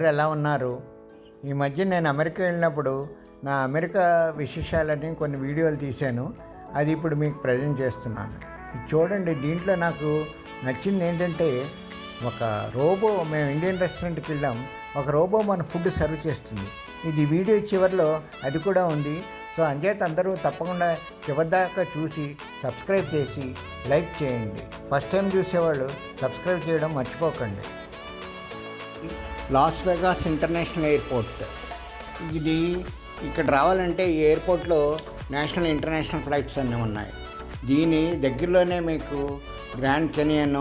అందరూ ఎలా ఉన్నారు? ఈ మధ్య నేను అమెరికా వెళ్ళినప్పుడు నా అమెరికా విశేషాలని కొన్ని వీడియోలు తీశాను. అది ఇప్పుడు మీకు ప్రజెంట్ చేస్తున్నాను. ఇది చూడండి. దీంట్లో నాకు నచ్చింది ఏంటంటే, ఒక రోబో, మేము ఇండియన్ రెస్టారెంట్కి వెళ్ళాం, ఒక రోబో మన ఫుడ్ సర్వ్ చేస్తుంది. ఇది వీడియో చివరిలో అది కూడా ఉంది. సో అంచేత అందరూ తప్పకుండా చివరిదాకా చూసి సబ్స్క్రైబ్ చేసి లైక్ చేయండి. ఫస్ట్ టైం చూసేవాళ్ళు సబ్స్క్రైబ్ చేయడం మర్చిపోకండి. Las Vegas international airport. ఇది ఇక్కడ రావాలంటే ఈ ఎయిర్పోర్ట్లో నేషనల్ ఇంటర్నేషనల్ ఫ్లైట్స్ అన్నీ ఉన్నాయి. దీని దగ్గరలోనే మీకు గ్రాండ్ కెనియన్,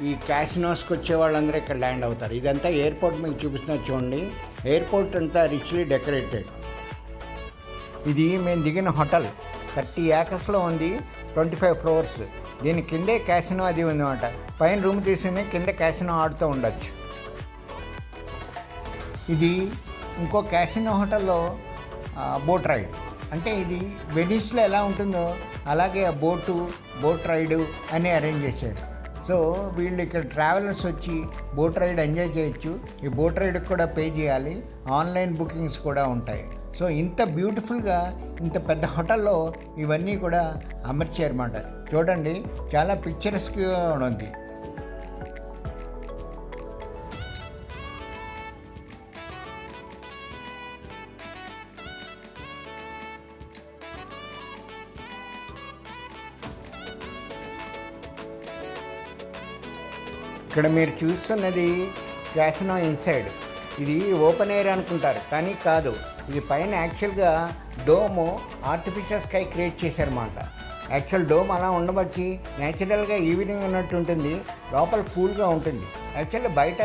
ఈ క్యాసినోస్కి వచ్చే వాళ్ళందరూ ఇక్కడ ల్యాండ్ అవుతారు. ఇదంతా ఎయిర్పోర్ట్ మీకు చూపిస్తున్నా చూడండి. ఎయిర్పోర్ట్ అంతా రిచ్లీ డెకరేటెడ్. ఇది మేము దిగిన హోటల్ 30 ఏకర్స్లో ఉంది, 25 ఫ్లోర్స్. దీని కిందే క్యాసినో అది ఉందన్నమాట. పైన రూమ్ తీసుకుని కింద క్యాసినో ఆడుతూ ఉండొచ్చు. ఇది ఇంకో క్యాసినో హోటల్లో బోట్ రైడ్. అంటే ఇది వెనీస్లో ఎలా ఉంటుందో అలాగే ఆ బోట్ రైడు అని అరేంజ్ చేశారు. సో వీళ్ళు ఇక్కడ ట్రావెలర్స్ వచ్చి బోట్ రైడ్ ఎంజాయ్ చేయొచ్చు. ఈ బోట్ రైడ్కి కూడా పే చేయాలి. ఆన్లైన్ బుకింగ్స్ కూడా ఉంటాయి. సో ఇంత బ్యూటిఫుల్గా ఇంత పెద్ద హోటల్లో ఇవన్నీ కూడా అమర్చారన్నమాట. చూడండి, చాలా పిక్చరస్క్గా ఉంది. ఇక్కడ మీరు చూస్తున్నది క్యాసినో ఇన్సైడ్. ఇది ఓపెన్ ఎయిర్ అనుకుంటారు, కానీ కాదు. ఇది పైన యాక్చువల్గా డోము ఆర్టిఫిషియల్ స్కై క్రియేట్ చేశారన్నమాట. యాక్చువల్ డోమ్ అలా ఉండబట్టి న్యాచురల్గా ఈవినింగ్ ఉన్నట్టు ఉంటుంది, లోపల కూల్గా ఉంటుంది. యాక్చువల్గా బయట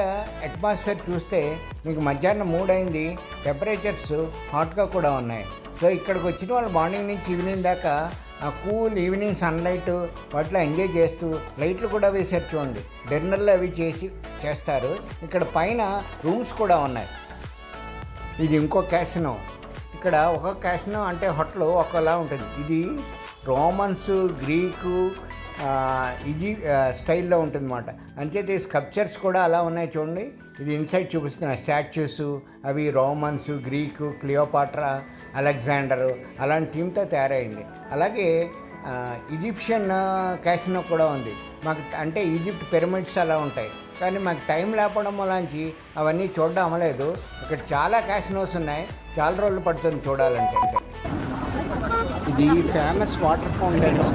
అట్మాస్ఫియర్ చూస్తే మీకు మధ్యాహ్నం 3 అయింది, టెంపరేచర్స్ హాట్గా కూడా ఉన్నాయి. సో ఇక్కడికి వచ్చిన వాళ్ళు మార్నింగ్ నుంచి ఈవినింగ్ దాకా ఆ కూల్ ఈవినింగ్ సన్లైట్ వాటిలో ఎంజాయ్ చేస్తూ లైట్లు కూడా వేసారు చూడండి. డిన్నర్లు అవి చేస్తారు. ఇక్కడ పైన రూమ్స్ కూడా ఉన్నాయి. ఇది ఇంకో క్యాసినో. ఇక్కడ ఒక క్యాసినో అంటే హోటల్ ఒకలా ఉంటుంది. ఇది రోమన్స్, గ్రీకు, స్టైల్లో ఉంటుంది అన్నమాట. అంచేత ఈ స్కల్ప్చర్స్ కూడా అలా ఉన్నాయి చూడండి. ఇది ఇన్సైడ్ చూపిస్తున్న స్టాచ్యూస్ అవి రోమన్స్, గ్రీకు, క్లియోపాట్రా, అలెగ్జాండరు అలాంటి థీమ్తో తయారైంది. అలాగే ఈజిప్షియన్ క్యాసినో కూడా ఉంది. మాకు అంటే ఈజిప్ట్ పిరమిడ్స్ అలా ఉంటాయి, కానీ మాకు టైం లేకపోవడం వల్లంచి అవన్నీ చూడడం అవ్వలేదు. ఇక్కడ చాలా క్యాసినోస్ ఉన్నాయి, చాలా రోజులు పడుతుంది చూడాలంటే. ఇది ఫేమస్ వాటర్ ఫౌంటైన్స్.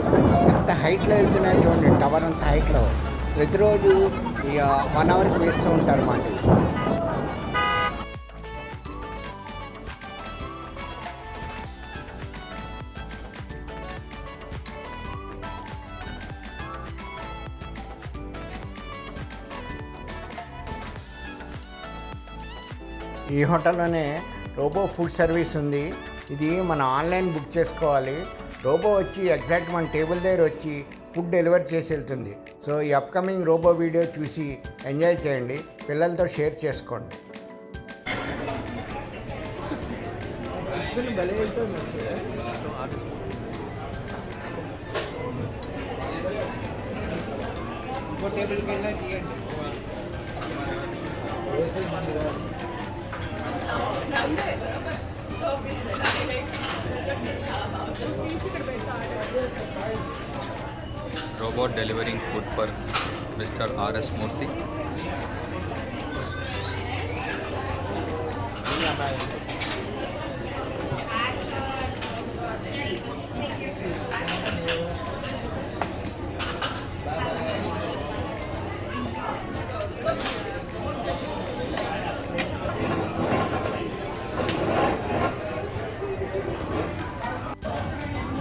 ఎంత హైట్లో వెళ్తున్నాయి చూడండి, టవర్ అంత హైట్లో. ప్రతిరోజు ఇక 1 అవర్కి వేస్తూ ఉంటారు మాట. ఈ హోటల్లోనే రోబో ఫుడ్ సర్వీస్ ఉంది. ఇది మనం ఆన్లైన్ బుక్ చేసుకోవాలి. రోబో వచ్చి ఎగ్జాక్ట్ మన టేబుల్ దగ్గర వచ్చి ఫుడ్ డెలివరీ చేసి వెళ్తుంది. సో ఈ అప్కమింగ్ రోబో వీడియో చూసి ఎంజాయ్ చేయండి, పిల్లలతో షేర్ చేసుకోండి. Robot delivering food for Mr. R.S. Murthy.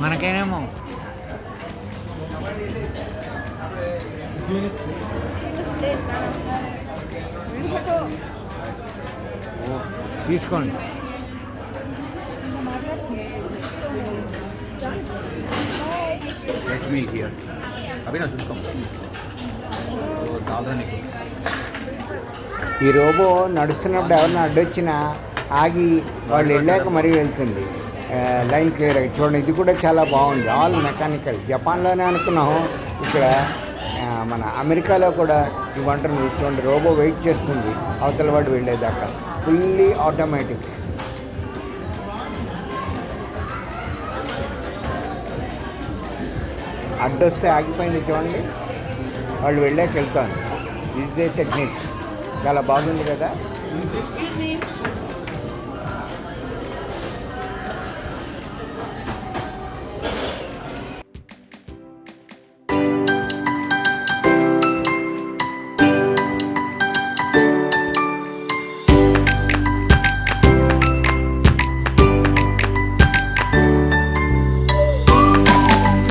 మనకేనేమో తీసుకోండి. Let me here. అవి నా చూసుకో. ఈ రోబో నడుస్తున్నప్పుడు ఎవరిని అడ్డొచ్చినా ఆగి వాళ్ళు వెళ్ళాక మరీ వెళ్తుంది. లైన్ క్లియర్ అయ్యి చూడండి. ఇది కూడా చాలా బాగుంది. All mechanical. జపాన్లోనే అనుకున్నాం, ఇక్కడ మన అమెరికాలో కూడా ఈ వంటను ఇటువంటి రోబో వెయిట్ చేస్తుంది అవతల వాడు వెళ్ళేదాకా. Fully automatic. అడ్డొస్తే ఆగిపోయింది చూడండి, వాళ్ళు వెళ్ళాక వెళ్తాను. ఈజ్ డే టెక్నిక్ చాలా బాగుంది కదా.